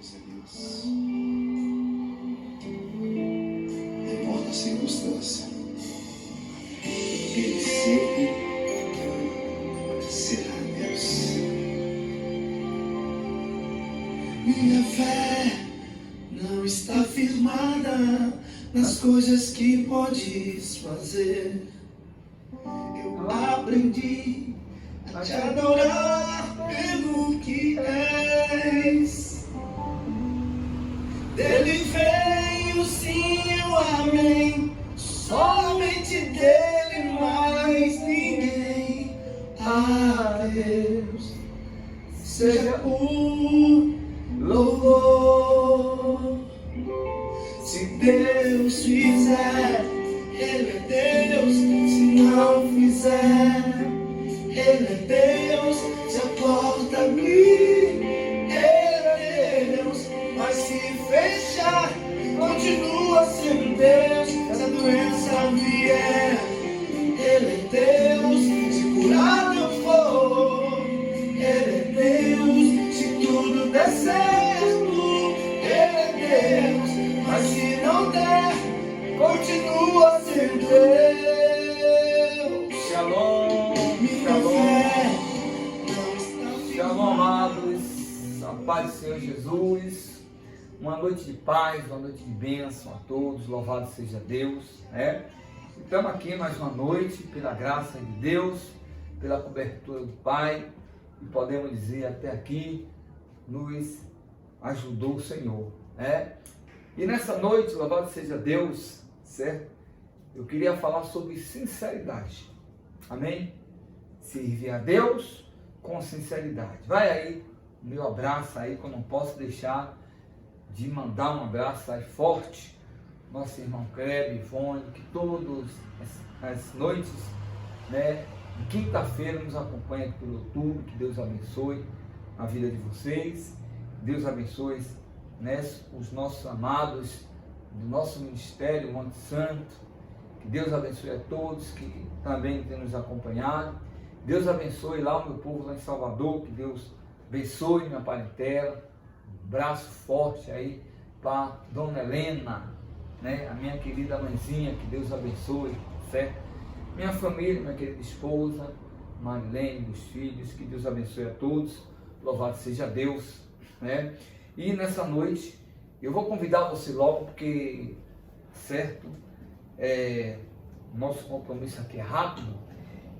graças a Deus. Não importa a circunstância, Ele sempre será Deus. Minha fé não está firmada nas coisas que podes fazer. Eu aprendi a te adorar pelo que és. Dele vem o sim e o amém, somente dele, mais ninguém. A Deus seja o louvor. Se Deus fizer, Ele é Deus. Se não fizer, Ele é Deus. Se a porta abrir, Ele é Deus. Mas se fechar, continua sendo Deus. Se a doença vier, Ele é Deus. Se curar não for, Ele é Deus. Se tudo der certo, Ele é Deus. Mas se não der, continua sendo Deus. Shalom, shalom, amados, a paz do Senhor Jesus, uma noite de paz, uma noite de bênção a todos, louvado seja Deus, Estamos aqui mais uma noite, pela graça de Deus, pela cobertura do Pai, e podemos dizer, até aqui, nos ajudou o Senhor, E nessa noite, louvado seja Deus, certo? Eu queria falar sobre sinceridade, amém? Servir a Deus com sinceridade. Vai aí, o meu abraço aí, que eu não posso deixar de mandar um abraço aí forte, nosso irmão Kleber, Ivone, que todas as noites, de quinta-feira nos acompanha aqui pelo YouTube. Que Deus abençoe a vida de vocês, Deus abençoe os nossos amados do nosso ministério Monte Santo. Que Deus abençoe a todos que também têm nos acompanhado. Deus abençoe lá o meu povo lá em Salvador. Que Deus abençoe minha parentela. Um braço forte aí para Dona Helena, a minha querida mãezinha. Que Deus abençoe, certo? Minha família, minha querida esposa Marilene, os filhos. Que Deus abençoe a todos. Louvado seja Deus, E nessa noite eu vou convidar você logo, porque, certo, nosso compromisso aqui é rápido.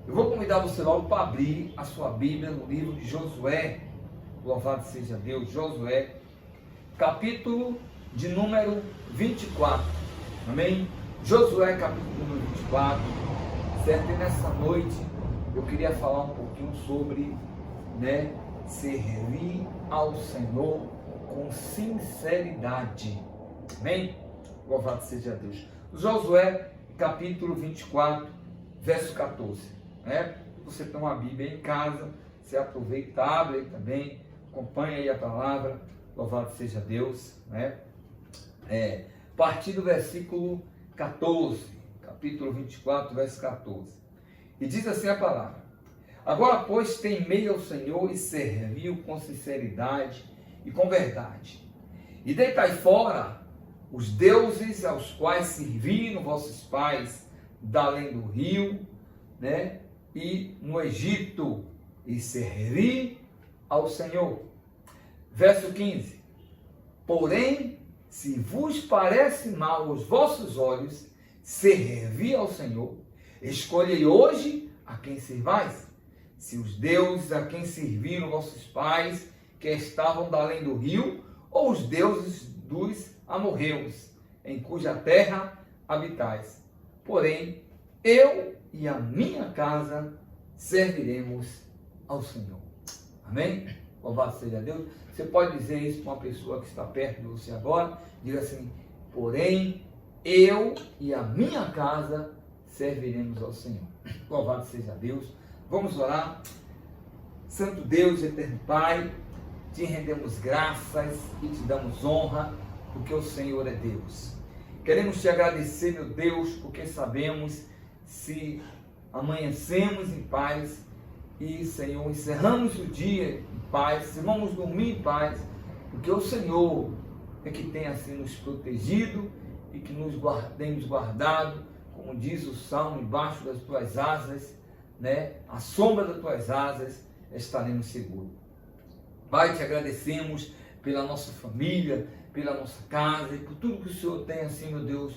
Eu vou convidar você logo para abrir a sua Bíblia no livro de Josué. Louvado seja Deus. Josué, capítulo de número 24, amém? Josué, capítulo número 24, certo? E nessa noite eu queria falar um pouquinho sobre, servir ao Senhor com sinceridade, amém? Louvado seja Deus. Josué, capítulo 24, verso 14, Você tem uma Bíblia em casa, você aproveita, abre aí também, acompanha aí a palavra, louvado seja Deus, A partir do versículo 14, capítulo 24, verso 14, e diz assim a palavra: Agora, pois, temei ao Senhor e serviu com sinceridade e com verdade, e deitai fora os deuses aos quais serviram vossos pais da além do rio, e no Egito, e servi ao Senhor. Verso 15: Porém, se vos parece mal aos vossos olhos servir ao Senhor, escolhei hoje a quem servais, se os deuses a quem serviram vossos pais, que estavam da além do rio, ou os deuses dos amorreus, em cuja terra habitais. Porém, eu e a minha casa serviremos ao Senhor. Amém? Louvado seja Deus. Você pode dizer isso para uma pessoa que está perto de você agora. Diga assim: porém, eu e a minha casa serviremos ao Senhor. Louvado seja Deus. Vamos orar. Santo Deus, eterno Pai, te rendemos graças e te damos honra, porque o Senhor é Deus. Queremos te agradecer, meu Deus, porque sabemos, se amanhecemos em paz e, Senhor, encerramos o dia em paz, se vamos dormir em paz, porque o Senhor é que tem assim nos protegido e que tem nos guardado, como diz o Salmo, embaixo das tuas asas, né? A sombra das tuas asas estaremos seguros. Pai, te agradecemos pela nossa família, pela nossa casa e por tudo que o Senhor tem assim, meu Deus,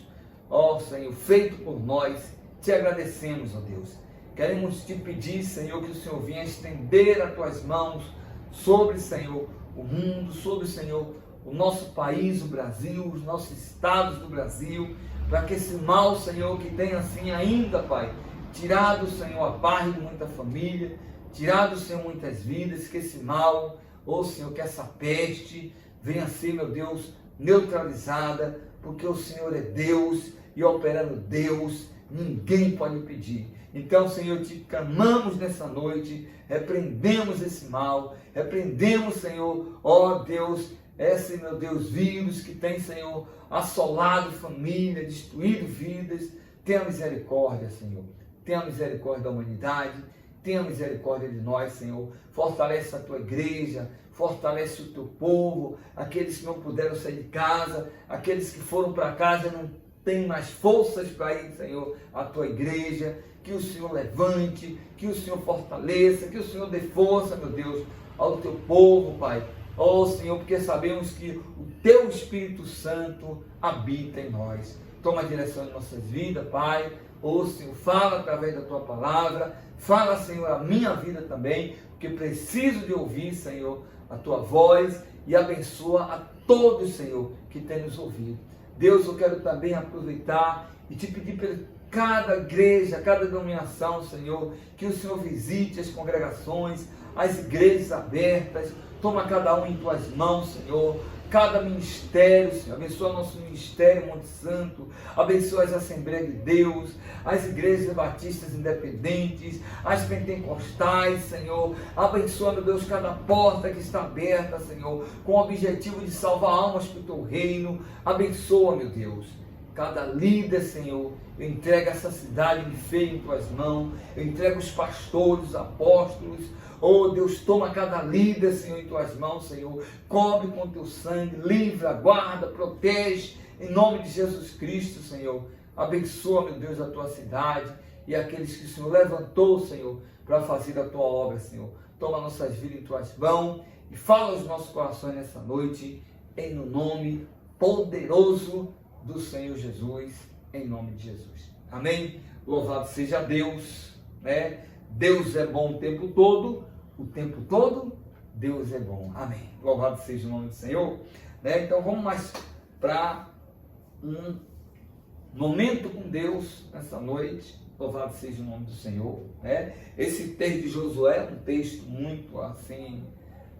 ó Senhor, feito por nós. Te agradecemos, ó Deus. Queremos te pedir, Senhor, que o Senhor venha estender as tuas mãos sobre, Senhor, o mundo, sobre, Senhor, o nosso país, o Brasil, os nossos estados do Brasil, para que esse mal, Senhor, que tem assim ainda, Pai, tirado, Senhor, a paz de muita família, tirado, Senhor, muitas vidas, que esse mal, ó Senhor, que essa peste venha a ser, meu Deus, neutralizada, porque o Senhor é Deus e operando Deus, ninguém pode impedir. Então, Senhor, te clamamos nessa noite, repreendemos esse mal, repreendemos, Senhor, ó Deus, esse, meu Deus, vírus que tem, Senhor, assolado família, destruído vidas. Tenha misericórdia, Senhor, tenha misericórdia da humanidade, tenha misericórdia de nós, Senhor. Fortalece a tua igreja, fortalece o teu povo, aqueles que não puderam sair de casa, aqueles que foram para casa e não têm mais forças para ir, Senhor, à tua igreja. Que o Senhor levante, que o Senhor fortaleça, que o Senhor dê força, meu Deus, ao teu povo, Pai. Ó Senhor, porque sabemos que o teu Espírito Santo habita em nós. Toma a direção em nossas vidas, Pai. Ó Senhor, fala através da tua palavra. Fala, Senhor, a minha vida também, porque preciso de ouvir, Senhor, a tua voz, e abençoa a todos, Senhor, que tem nos ouvido. Deus, eu quero também aproveitar e te pedir pelo cada igreja, cada denominação, Senhor, que o Senhor visite as congregações, as igrejas abertas, toma cada um em tuas mãos, Senhor, cada ministério, Senhor, abençoa nosso ministério Monte Santo, abençoa as Assembleias de Deus, as igrejas batistas independentes, as pentecostais, Senhor, abençoa, meu Deus, cada porta que está aberta, Senhor, com o objetivo de salvar almas para o teu reino. Abençoa, meu Deus, cada líder, Senhor. Eu entrego essa cidade de fé em tuas mãos, eu entrego os pastores, os apóstolos. Oh Deus, toma cada líder, Senhor, em tuas mãos, Senhor. Cobre com teu sangue, livra, guarda, protege, em nome de Jesus Cristo, Senhor. Abençoa, meu Deus, a tua cidade e aqueles que o Senhor levantou, Senhor, para fazer a tua obra, Senhor. Toma nossas vidas em tuas mãos e fala aos nossos corações nessa noite, em nome poderoso do Senhor Jesus, em nome de Jesus. Amém? Louvado seja Deus, né? Deus é bom o tempo todo Deus é bom. Amém. Louvado seja o nome do Senhor. Né? Então vamos mais para um momento com Deus nessa noite. Louvado seja o nome do Senhor. Né? Esse texto de Josué é um texto muito assim,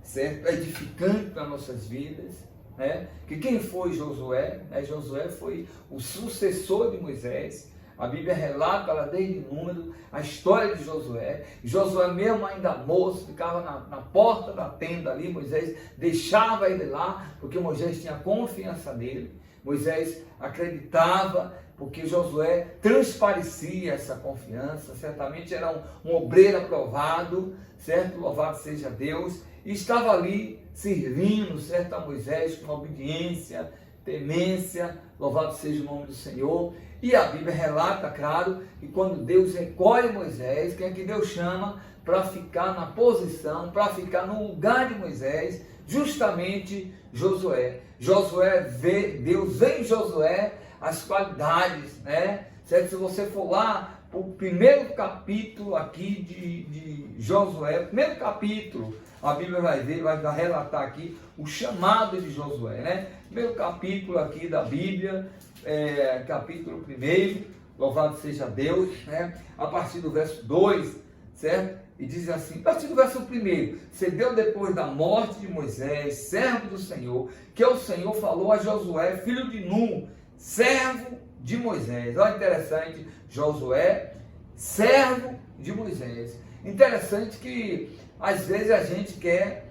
certo? Edificante para nossas vidas. Né? Que quem foi Josué? Né? Josué foi o sucessor de Moisés. A Bíblia relata lá desde Número a história de Josué. Josué mesmo ainda moço, ficava na porta da tenda ali. Moisés deixava ele lá, porque Moisés tinha confiança nele. Moisés acreditava, porque Josué transparecia essa confiança. Certamente era um obreiro aprovado, certo? Louvado seja Deus. E estava ali servindo, certo, a Moisés com obediência, temência. Louvado seja o nome do Senhor. E a Bíblia relata, claro, que quando Deus recolhe Moisés, quem é que Deus chama para ficar na posição, para ficar no lugar de Moisés? Justamente Josué. Deus vê em Josué as qualidades, né? Certo? Se você for lá para o primeiro capítulo aqui de Josué, primeiro capítulo, a Bíblia vai relatar aqui o chamado de Josué, né? Primeiro capítulo aqui da Bíblia, capítulo 1, louvado seja Deus, né? A partir do verso 2, certo? E diz assim, a partir do verso 1, cedeu depois da morte de Moisés, servo do Senhor, que o Senhor falou a Josué, filho de Nun, servo de Moisés. Olha, interessante, Josué, servo de Moisés. Interessante que às vezes a gente quer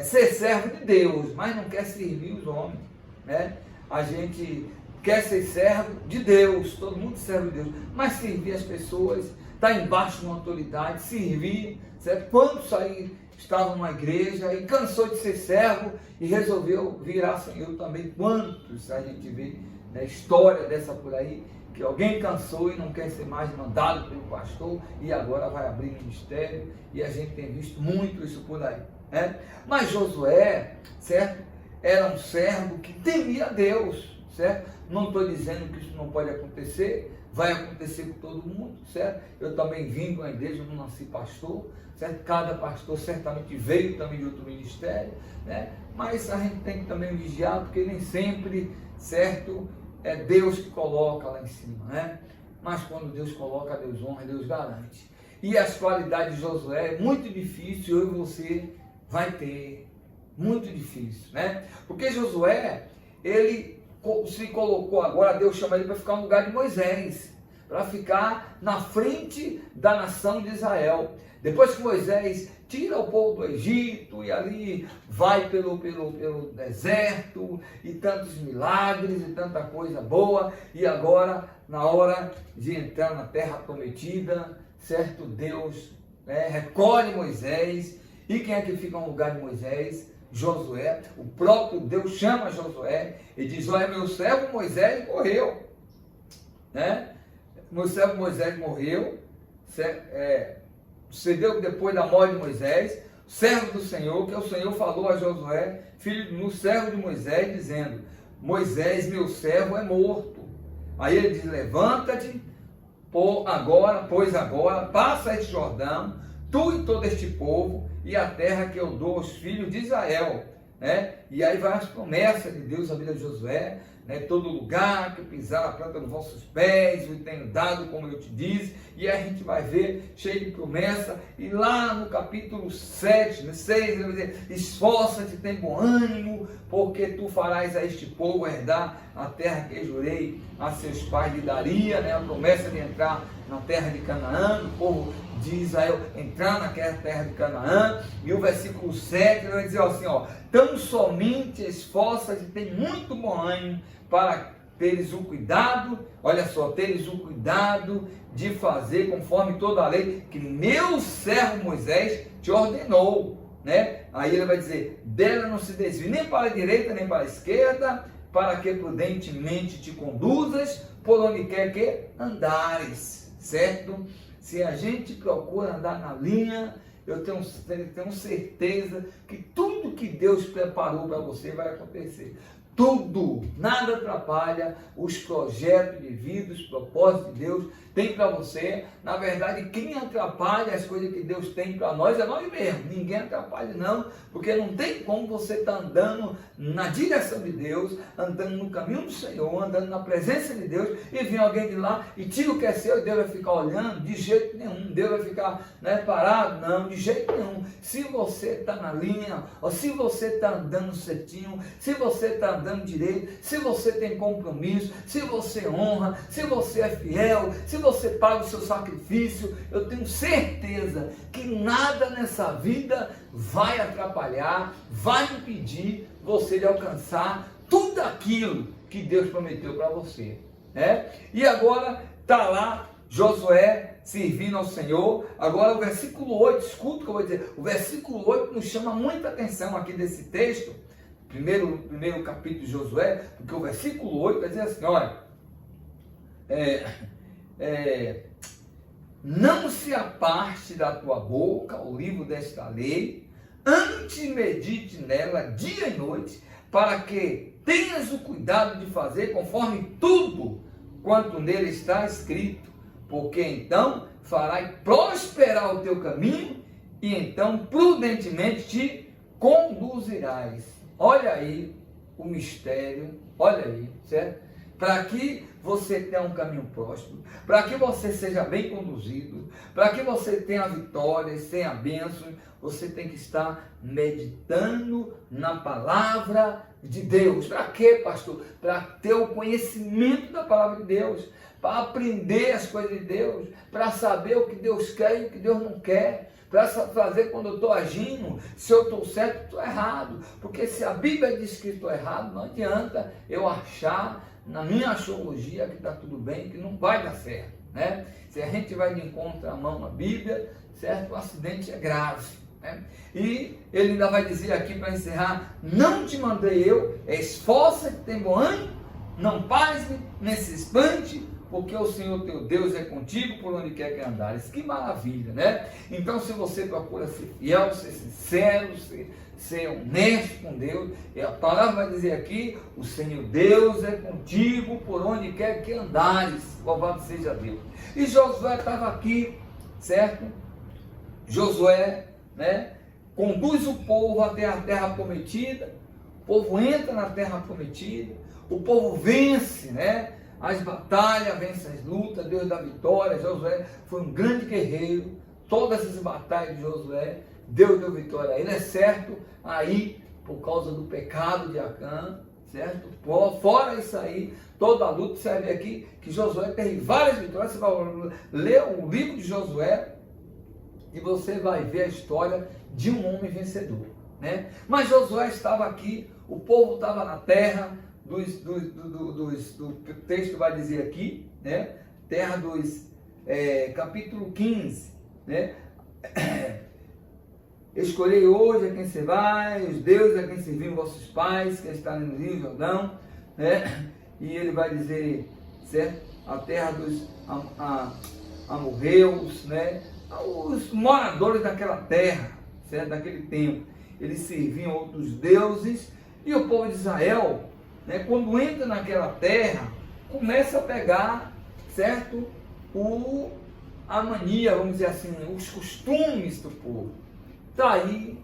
ser servo de Deus, mas não quer servir os homens, né? A gente quer ser servo de Deus, todo mundo serve de Deus, mas servir as pessoas, estar embaixo de uma autoridade, servir, certo? Quando sair estava numa igreja e cansou de ser servo e resolveu virar senhor também. Quantos a gente vê na história dessa por aí, que alguém cansou e não quer ser mais mandado pelo pastor e agora vai abrir ministério, e a gente tem visto muito isso por aí, né? Mas Josué, certo? Era um servo que temia a Deus, certo? Não estou dizendo que isso não pode acontecer, vai acontecer com todo mundo, certo? Eu também vim com a igreja, não nasci pastor, certo? Cada pastor certamente veio também de outro ministério, né? Mas a gente tem que também vigiar, porque nem sempre, certo, é Deus que coloca lá em cima, né? Mas quando Deus coloca, Deus honra, Deus garante. E as qualidades de Josué é muito difícil, eu e você vai ter, muito difícil, né? Porque Josué, ele se colocou agora, Deus chama ele para ficar no lugar de Moisés, para ficar na frente da nação de Israel. Depois que Moisés tira o povo do Egito e ali vai pelo deserto, e tantos milagres e tanta coisa boa, e agora na hora de entrar na terra prometida, certo? Deus, né, recolhe Moisés, e quem é que fica no lugar de Moisés? Josué. O próprio Deus chama Josué e diz: olha, meu servo Moisés morreu, né? Meu servo Moisés morreu, sucedeu que depois da morte de Moisés, servo do Senhor, que o Senhor falou a Josué, filho do servo de Moisés, dizendo: Moisés, meu servo, é morto. Aí ele diz: levanta-te, pois agora passa este Jordão, tu e todo este povo, e a terra que eu dou aos filhos de Israel, né? E aí vai as promessas de Deus à vida de Josué, né? Todo lugar que pisar a planta dos vossos pés, eu tenho dado como eu te disse, e aí a gente vai ver, cheio de promessa, e lá no capítulo 7, 6, ele vai dizer: esforça-te, tem bom ânimo, porque tu farás a este povo herdar a terra que eu jurei a seus pais lhe daria, né? A promessa de entrar na terra de Canaã, o povo de Israel entrar naquela terra de Canaã. E o versículo 7 ele vai dizer assim, ó: tão somente esforça-te, tem muito bom ânimo, para teres o cuidado, olha só, teres o cuidado de fazer conforme toda a lei que meu servo Moisés te ordenou, né? Aí ele vai dizer: dela não se desvie nem para a direita nem para a esquerda, para que prudentemente te conduzas por onde quer que andares, certo? Se a gente procura andar na linha, eu tenho certeza que tudo que Deus preparou para você vai acontecer. Tudo, nada atrapalha os projetos de vida, os propósitos de Deus tem para você. Na verdade, quem atrapalha as coisas que Deus tem para nós é nós mesmos. Ninguém atrapalha não, porque não tem como você estar andando na direção de Deus, andando no caminho do Senhor, andando na presença de Deus, e vir alguém de lá e tira o que é seu e Deus vai ficar olhando. De jeito nenhum. Deus vai ficar, né, parado? Não, de jeito nenhum. Se você está na linha, ou se você está andando certinho, se você está andando direito, se você tem compromisso, se você honra, se você é fiel, se você paga o seu sacrifício, eu tenho certeza que nada nessa vida vai atrapalhar, vai impedir você de alcançar tudo aquilo que Deus prometeu para você, né? E agora está lá Josué servindo ao Senhor. Agora o versículo 8, escuta o que eu vou dizer, o versículo 8 nos chama muita atenção aqui desse texto, primeiro capítulo de Josué, porque o versículo 8 vai dizer assim, olha, não se aparte da tua boca o livro desta lei, antes medite nela dia e noite, para que tenhas o cuidado de fazer conforme tudo quanto nele está escrito, porque então farás prosperar o teu caminho, e então prudentemente te conduzirás. Olha aí o mistério, olha aí, certo? Para que você tenha um caminho próspero, para que você seja bem conduzido, para que você tenha vitórias, tenha bênçãos, você tem que estar meditando na palavra de Deus. Para quê, pastor? Para ter o conhecimento da palavra de Deus, para aprender as coisas de Deus, para saber o que Deus quer e o que Deus não quer, para fazer quando eu estou agindo, se eu estou certo, estou errado. Porque se a Bíblia diz que estou errado, não adianta eu achar na minha astrologia que está tudo bem, que não vai dar certo, né? Se a gente vai de encontro à mão na Bíblia, certo? O acidente é grave, né? E ele ainda vai dizer aqui para encerrar: não te mandei eu, esforça-te, tem bom ânimo, não pasme, nem se espante, porque o Senhor teu Deus é contigo por onde quer que andares. Que maravilha, né? Então, se você procura ser fiel, ser sincero, ser honesto com Deus, e a palavra vai dizer aqui: o Senhor Deus é contigo por onde quer que andares. Louvado seja Deus. E Josué estava aqui, certo? Josué, né, conduz o povo até a terra prometida. O povo entra na terra prometida, o povo vence, né, as batalhas, vence as lutas, Deus dá vitória. Josué foi um grande guerreiro. Todas essas batalhas de Josué, Deus deu vitória a ele, é certo, aí, por causa do pecado de Acã, certo? Fora isso aí, toda a luta, você vai ver aqui que Josué teve várias vitórias. Você vai ler o livro de Josué e você vai ver a história de um homem vencedor, né? Mas Josué estava aqui, o povo estava na terra, do texto vai dizer aqui, né? Terra dos, capítulo 15, né? Escolhei hoje a quem você vai, os deuses a quem serviram vossos pais, que está no Rio Jordão, né? E ele vai dizer, certo? A terra dos amorreus, né? Os moradores daquela terra, certo? Daquele tempo, eles serviam outros deuses, e o povo de Israel, né, quando entra naquela terra, começa a pegar, certo? A mania, vamos dizer assim, os costumes do povo. Está aí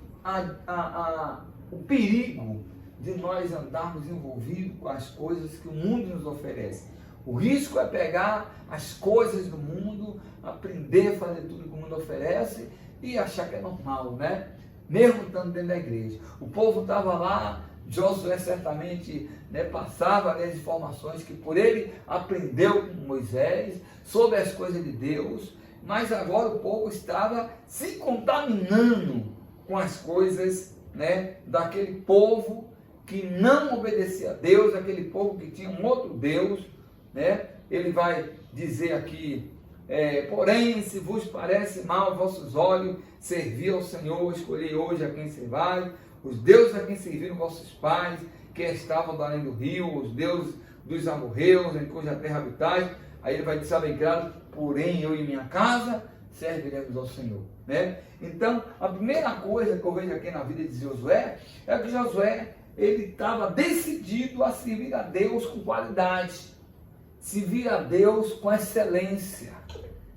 o perigo de nós andarmos envolvidos com as coisas que o mundo nos oferece. O risco é pegar as coisas do mundo, aprender a fazer tudo que o mundo oferece e achar que é normal, né? Mesmo estando dentro da igreja. O povo estava lá, Josué certamente, né, passava ali as informações que por ele aprendeu com Moisés sobre as coisas de Deus, mas agora o povo estava se contaminando com as coisas, né, daquele povo que não obedecia a Deus, aquele povo que tinha um outro Deus, né? Ele vai dizer aqui, porém, se vos parece mal aos vossos olhos servir ao Senhor, escolhei hoje a quem servai, os deuses a quem serviram vossos pais, que estavam do além do rio, os deuses dos amorreus, em cuja terra habitais. Aí ele vai dizer bem claro: porém eu e minha casa serviremos ao Senhor, né? Então, a primeira coisa que eu vejo aqui na vida de Josué é que Josué, ele estava decidido a servir a Deus com qualidade, servir a Deus com excelência,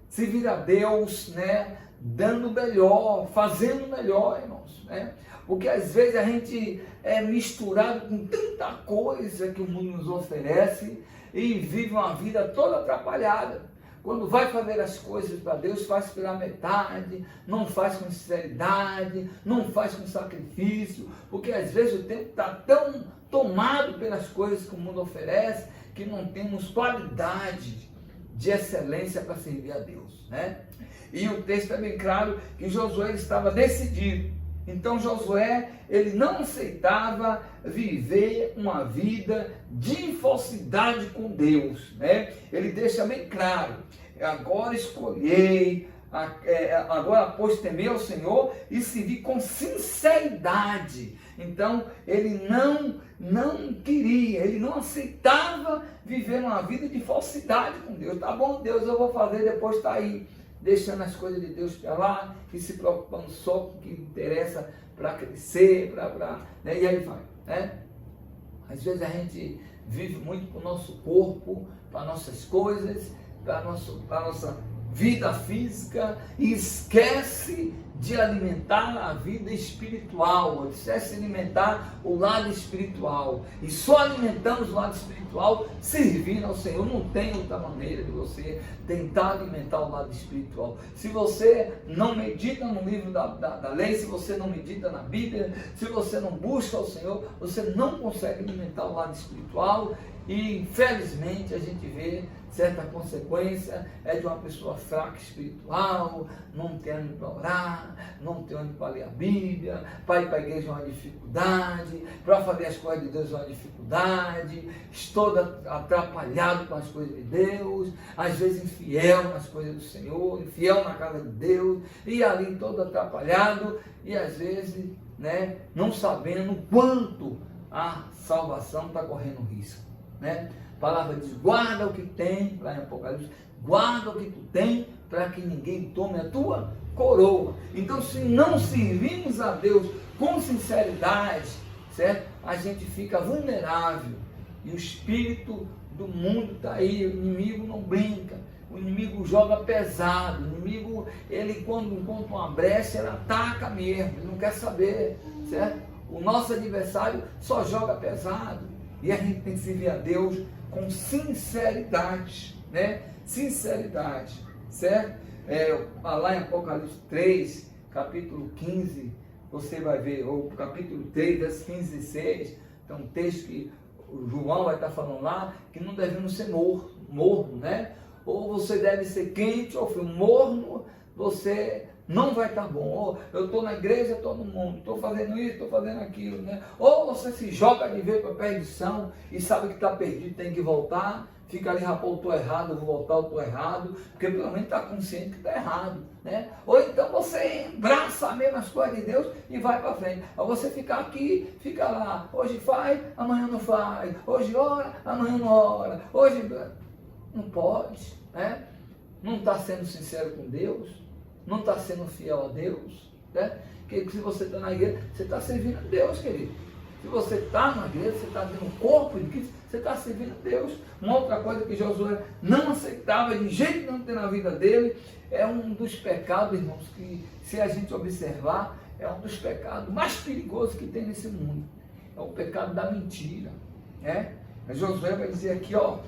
servir a Deus, né, dando melhor, fazendo melhor, irmãos, né? Porque às vezes a gente é misturado com tanta coisa que o mundo nos oferece e vive uma vida toda atrapalhada. Quando vai fazer as coisas para Deus, faz pela metade, não faz com sinceridade, não faz com sacrifício, porque às vezes o tempo está tão tomado pelas coisas que o mundo oferece, que não temos qualidade de excelência para servir a Deus, né? E o texto é bem claro que Josué estava decidido. Então Josué, ele não aceitava viver uma vida de falsidade com Deus, né? Ele deixa bem claro: agora escolhei, agora pois temer ao Senhor e servir com sinceridade. Então ele não queria, ele não aceitava viver uma vida de falsidade com Deus. Tá bom, Deus, eu vou fazer, depois está aí, deixando as coisas de Deus para lá e se preocupando só com o que interessa para crescer, né? E aí vai, né? Às vezes a gente vive muito para o nosso corpo, para nossas coisas, para a nossa vida física, e esquece de alimentar a vida espiritual, esquece de alimentar o lado espiritual, e só alimentamos o lado espiritual servindo ao Senhor. Não tem outra maneira de você tentar alimentar o lado espiritual. Se você não medita no livro da lei, se você não medita na Bíblia, se você não busca o Senhor, você não consegue alimentar o lado espiritual, E infelizmente a gente vê certa consequência de uma pessoa fraca espiritual, não tem onde para orar, não tem onde para ler a Bíblia, para ir para a igreja é uma dificuldade, para fazer as coisas de Deus é uma dificuldade, todo atrapalhado com as coisas de Deus, às vezes infiel nas coisas do Senhor, infiel na casa de Deus, e ali todo atrapalhado, e às vezes, né, não sabendo o quanto a salvação está correndo risco, né? A palavra diz, guarda o que tem, lá em Apocalipse, guarda o que tu tem, para que ninguém tome a tua coroa. Então, se não servimos a Deus com sinceridade, certo? A gente fica vulnerável, e o espírito do mundo está aí, o inimigo não brinca, o inimigo joga pesado, o inimigo, ele quando encontra uma brecha, ele ataca mesmo, ele não quer saber, certo? O nosso adversário só joga pesado, e a gente tem que servir a Deus com sinceridade, né? Sinceridade, certo? Lá em Apocalipse 3, capítulo 15, você vai ver, ou capítulo 3, versos 15 e 6, tem um texto que o João vai estar falando lá, que não devemos ser morno, né? Ou você deve ser quente, ou frio. Morno, você não vai estar bom. Ou eu estou na igreja, estou no mundo, estou fazendo isso, estou fazendo aquilo, né? Ou você se joga de vez para a perdição e sabe que está perdido, tem que voltar, fica ali, rapaz, eu estou errado, eu vou voltar, eu estou errado, porque pelo menos está consciente que está errado, né? Ou então você embraça mesmo as coisas de Deus e vai para frente. Ou você fica aqui, fica lá, hoje faz, amanhã não faz, hoje ora, amanhã não ora, hoje não pode, né? Não está sendo sincero com Deus, não está sendo fiel a Deus, né? Porque se você está na igreja, você está servindo a Deus, querido. Se você está na igreja, você está dentro do corpo de Cristo, você está servindo a Deus. Uma outra coisa que Josué não aceitava de jeito nenhum ter na vida dele, é um dos pecados, irmãos, que se a gente observar, é um dos pecados mais perigosos que tem nesse mundo. É o pecado da mentira, né? Josué vai dizer aqui, ó,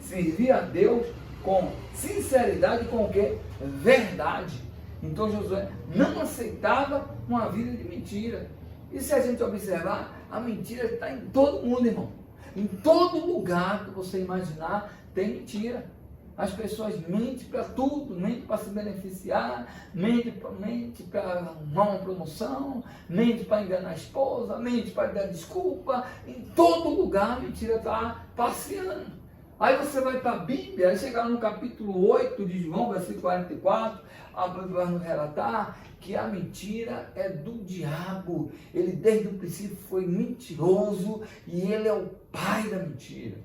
servir a Deus com sinceridade, com o quê? Verdade. Então Josué não aceitava uma vida de mentira. E se a gente observar, a mentira está em todo mundo, irmão. Em todo lugar que você imaginar, tem mentira. As pessoas mentem para tudo, mentem para se beneficiar, mentem para arrumar uma promoção, mentem para enganar a esposa, mentem para dar desculpa. Em todo lugar a mentira está passeando. Aí você vai para a Bíblia, aí chegar no capítulo 8 de João, versículo 44, a Bíblia vai nos relatar que a mentira é do diabo. Ele desde o princípio foi mentiroso e ele é o pai da mentira.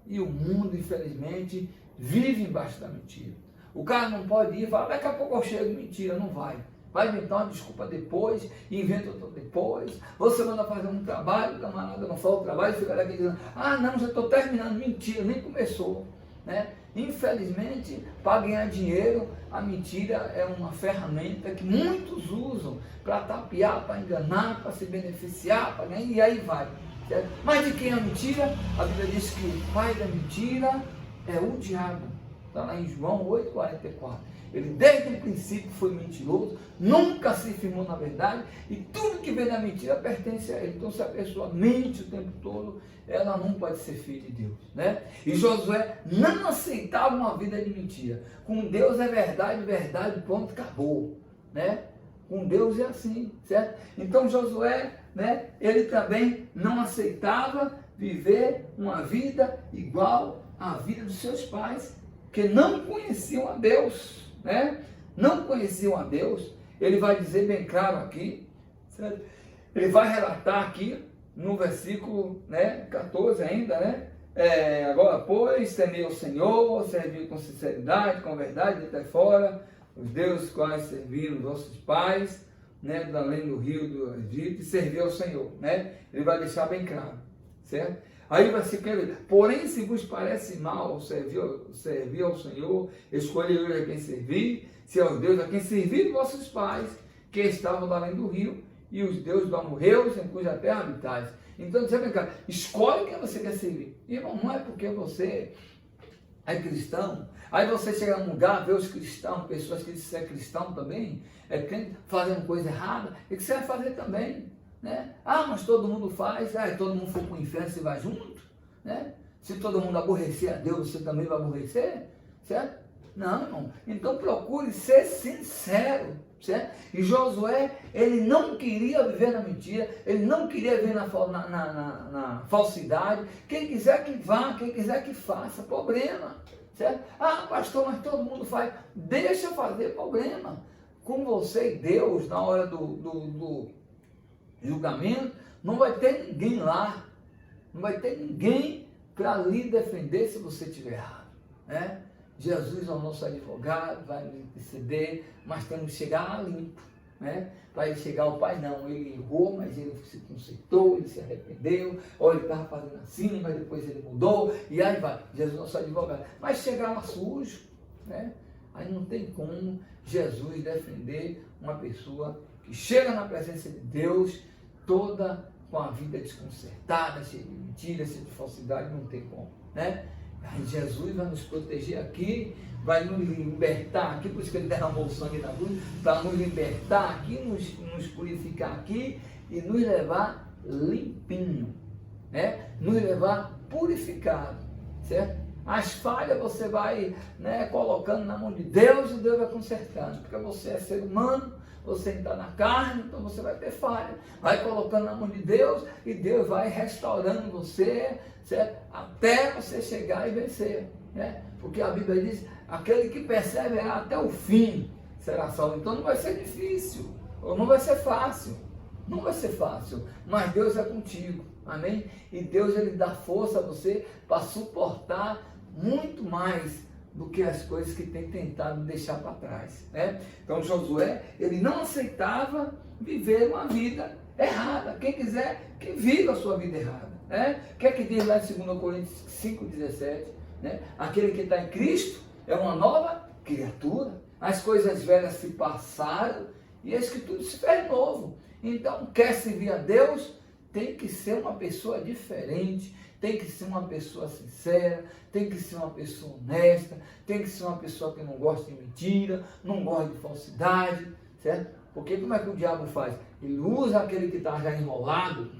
E o mundo, infelizmente, vive embaixo da mentira. O cara não pode ir e falar, daqui a pouco eu chego de mentira, não vai. Vai inventar uma desculpa depois, inventa outra depois. Você manda fazer um trabalho, o camarada não fala o trabalho, fica daqui dizendo, não, já estou terminando, mentira, nem começou, né? Infelizmente, para ganhar dinheiro, a mentira é uma ferramenta que muitos usam para tapear, para enganar, para se beneficiar, para ganhar, e aí vai. Certo? Mas de quem é a mentira? A Bíblia diz que o pai da mentira é o diabo. Está lá em João 8,44. Ele desde o princípio foi mentiroso, nunca se firmou na verdade, e tudo que vem da mentira pertence a ele. Então, se a pessoa mente o tempo todo, ela não pode ser filha de Deus, né? E Josué não aceitava uma vida de mentira. Com Deus é verdade, verdade, pronto, acabou, né? Com Deus é assim, certo? Então Josué, né, ele também não aceitava viver uma vida igual à vida dos seus pais, que não conheciam a Deus, né? Não conheciam a Deus. Ele vai dizer bem claro aqui, certo? Ele vai relatar aqui no versículo, né, 14 ainda, né? Agora, pois, temei o Senhor, serviu com sinceridade, com verdade, de até fora, os deuses quais serviram os vossos pais, né, além do rio do Egito, e serviu ao Senhor, né? Ele vai deixar bem claro, certo? Aí o versículo, porém, se vos parece mal servir ao Senhor, escolhe hoje a quem servir, se aos deuses a quem serviram vossos pais, que estavam além do rio, e os deuses do amorreus, em cuja terra habitais. Então, você vem cá, escolhe quem você quer servir. Irmão, não é porque você é cristão, aí você chega num lugar, vê os cristãos, pessoas que dizem que é cristão também, fazendo coisa errada, e que você vai fazer também, né? Mas todo mundo faz, todo mundo for para o inferno, você vai junto, né? Se todo mundo aborrecer a Deus, você também vai aborrecer? Certo? Não, irmão. Então procure ser sincero. Certo? E Josué, ele não queria viver na mentira, ele não queria viver na falsidade. Quem quiser que vá, quem quiser que faça, problema. Certo? Ah, pastor, mas todo mundo faz. Deixa fazer, problema. Com você e Deus, na hora do julgamento, não vai ter ninguém lá. Não vai ter ninguém para lhe defender se você estiver errado. Né? Jesus é o nosso advogado, vai nos interceder, mas temos que chegar lá limpo. Né? Para ele chegar ao Pai, não, ele errou, mas ele se consertou, ele se arrependeu, ou ele estava fazendo assim, mas depois ele mudou, e aí vai, Jesus é o nosso advogado. Mas chegar lá sujo, né? Aí não tem como Jesus defender uma pessoa que chega na presença de Deus toda com a vida desconcertada, cheia de mentiras, cheia de falsidade, não tem como. Né? Aí Jesus vai nos proteger aqui, vai nos libertar aqui, por isso que ele derramou o sangue na cruz, para nos libertar aqui, nos purificar aqui e nos levar limpinho, né? Nos levar purificado, certo? As falhas você vai, né, colocando na mão de Deus e Deus vai consertando, porque você é ser humano, você está na carne, então você vai ter falha. Vai colocando na mão de Deus e Deus vai restaurando você, certo? Até você chegar e vencer, né? Porque a Bíblia diz, aquele que perseverar até o fim será salvo. Então não vai ser difícil, ou não vai ser fácil, não vai ser fácil, mas Deus é contigo, amém? E Deus, ele dá força a você para suportar muito mais do que as coisas que tem tentado deixar para trás, né? Então Josué, ele não aceitava viver uma vida errada. Quem quiser que viva a sua vida errada, né? O que é que diz lá em 2 Coríntios 5,17, né? Aquele que está em Cristo é uma nova criatura, as coisas velhas se passaram e eis que tudo se fez novo. Então, quer servir a Deus, tem que ser uma pessoa diferente, tem que ser uma pessoa sincera, tem que ser uma pessoa honesta, tem que ser uma pessoa que não gosta de mentira, não gosta de falsidade, certo? Porque como é que o diabo faz? Ele usa aquele que está já enrolado,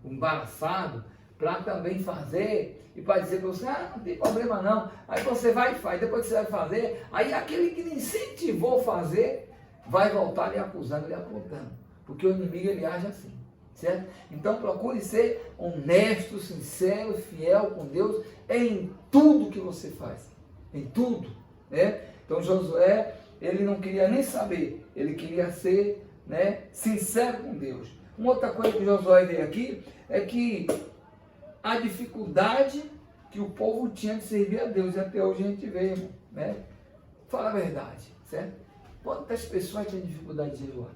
embaraçado, para também fazer e para dizer para você, não tem problema não. Aí você vai e faz, depois que você vai fazer, aí aquele que lhe incentivou a fazer, vai voltar lhe acusando, lhe apontando. Porque o inimigo, ele age assim. Certo? Então procure ser honesto, sincero, fiel com Deus em tudo que você faz, em tudo, né? Então Josué, ele não queria nem saber, ele queria ser, né, sincero com Deus. Uma outra coisa que Josué veio aqui é que a dificuldade que o povo tinha de servir a Deus, e até hoje a gente vê, irmão, né? Fala a verdade, certo? Quantas pessoas têm dificuldade de jejuar?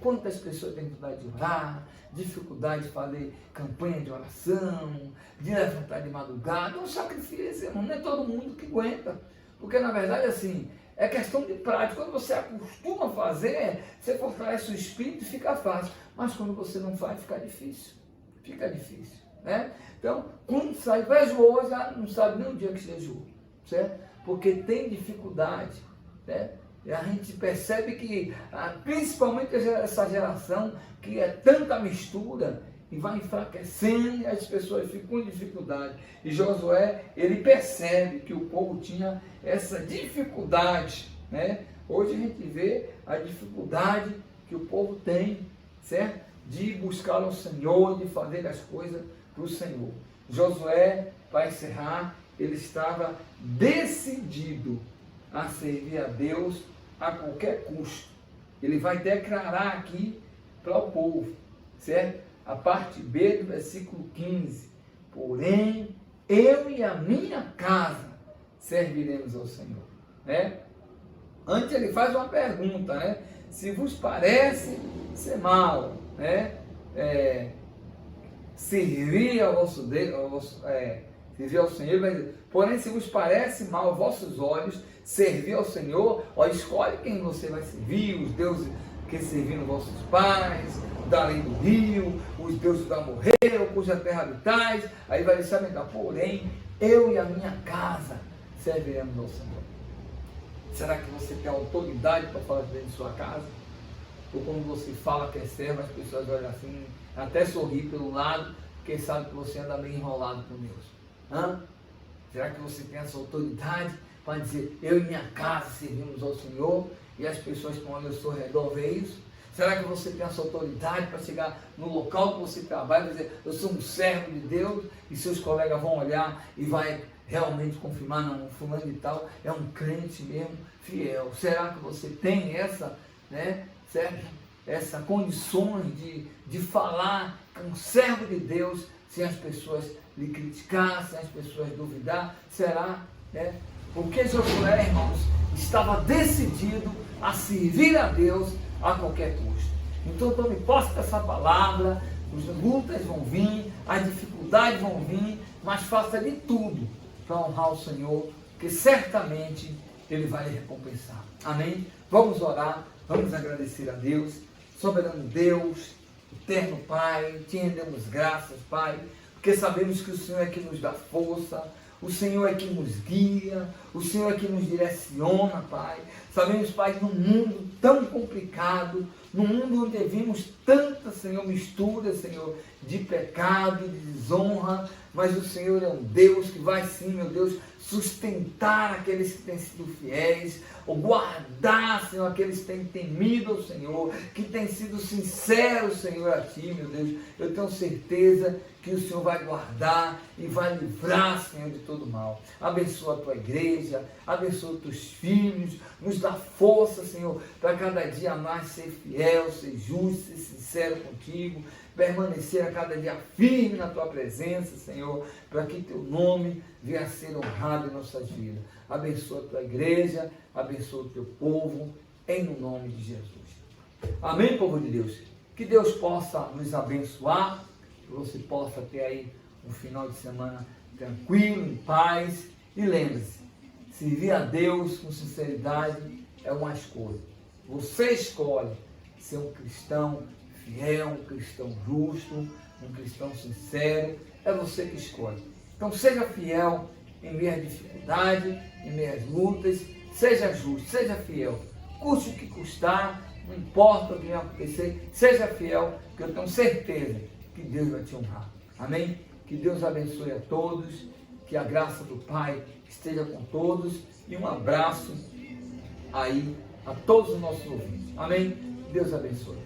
Quantas pessoas têm dificuldade de orar, dificuldade de fazer campanha de oração, de levantar de madrugada, é um sacrifício, irmão. Não é todo mundo que aguenta. Porque, na verdade, assim, é questão de prática. Quando você acostuma a fazer, você fortalece o espírito e fica fácil. Mas quando você não faz, fica difícil. Fica difícil, né? Então, quando sai, jejuou, já não sabe nem o dia que jejuou, certo? Porque tem dificuldade, né? E a gente percebe que, principalmente essa geração, que é tanta mistura, e vai enfraquecendo, e as pessoas ficam com dificuldade. E Josué, ele percebe que o povo tinha essa dificuldade, né? Hoje a gente vê a dificuldade que o povo tem, certo? De buscar o Senhor, de fazer as coisas para o Senhor. Josué, para encerrar, ele estava decidido a servir a Deus a qualquer custo. Ele vai declarar aqui para o povo, certo? A parte B do versículo 15. Porém, eu e a minha casa serviremos ao Senhor, né? Antes ele faz uma pergunta, né? Se vos parece ser mal, né? Servir ao vosso Deus, servir ao Senhor, vai dizer, porém, se vos parece mal aos vossos olhos servir ao Senhor, ó, escolhe quem você vai servir, os deuses que serviram vossos pais, da além do rio, os deuses do amorreu, cuja terra habitais. Aí vai deixar bem, porém, eu e a minha casa serviremos ao Senhor. Será que você tem autoridade para falar dentro de sua casa? Ou quando você fala que é servo, as pessoas olham assim, até sorrir pelo lado, porque sabe que você anda meio enrolado com Deus. Será que você tem essa autoridade para dizer, eu e minha casa servimos ao Senhor, e as pessoas que estão ao seu redor veem isso? Será que você tem essa autoridade para chegar no local que você trabalha e dizer, eu sou um servo de Deus, e seus colegas vão olhar e vai realmente confirmar, não, fulano de tal é um crente mesmo, fiel. Será que você tem essa, né, certo? Essa condições de falar com um servo de Deus, sem as pessoas lhe criticar, sem as pessoas duvidar? Será, né? Porque Josué, irmãos, estava decidido a servir a Deus a qualquer custo. Então tome posse dessa palavra, as lutas vão vir, as dificuldades vão vir, mas faça de tudo para honrar o Senhor, que certamente Ele vai lhe recompensar. Amém? Vamos orar, vamos agradecer a Deus. Soberano Deus, eterno Pai, te rendemos graças, Pai, porque sabemos que o Senhor é que nos dá força, o Senhor é que nos guia, o Senhor é que nos direciona, Pai. Sabemos, Pai, que num mundo tão complicado, num mundo onde vimos tanta, Senhor, mistura, Senhor, de pecado, de desonra, mas o Senhor é um Deus que vai sim, meu Deus, sustentar aqueles que têm sido fiéis, ou guardar, Senhor, aqueles que têm temido ao Senhor, que têm sido sinceros, Senhor, a Ti, meu Deus. Eu tenho certeza que o Senhor vai guardar e vai livrar, Senhor, de todo mal. Abençoa a Tua igreja, abençoa os Teus filhos, nos dá força, Senhor, para cada dia mais ser fiel, ser justo, ser sincero contigo, permanecer a cada dia firme na Tua presença, Senhor, para que Teu nome venha a ser honrado em nossas vidas. Abençoa a Tua igreja, abençoa o Teu povo, em nome de Jesus. Amém, povo de Deus? Que Deus possa nos abençoar, que você possa ter aí um final de semana tranquilo, em paz, e lembre-se, servir a Deus com sinceridade é uma escolha. Você escolhe ser um cristão fiel, um cristão justo, um cristão sincero, é você que escolhe. Então seja fiel em meio às dificuldades, em meio às lutas, seja justo, seja fiel, custe o que custar, não importa o que vai acontecer, seja fiel, que eu tenho certeza que Deus vai te honrar. Amém? Que Deus abençoe a todos, que a graça do Pai esteja com todos, e um abraço aí a todos os nossos ouvintes. Amém? Deus abençoe.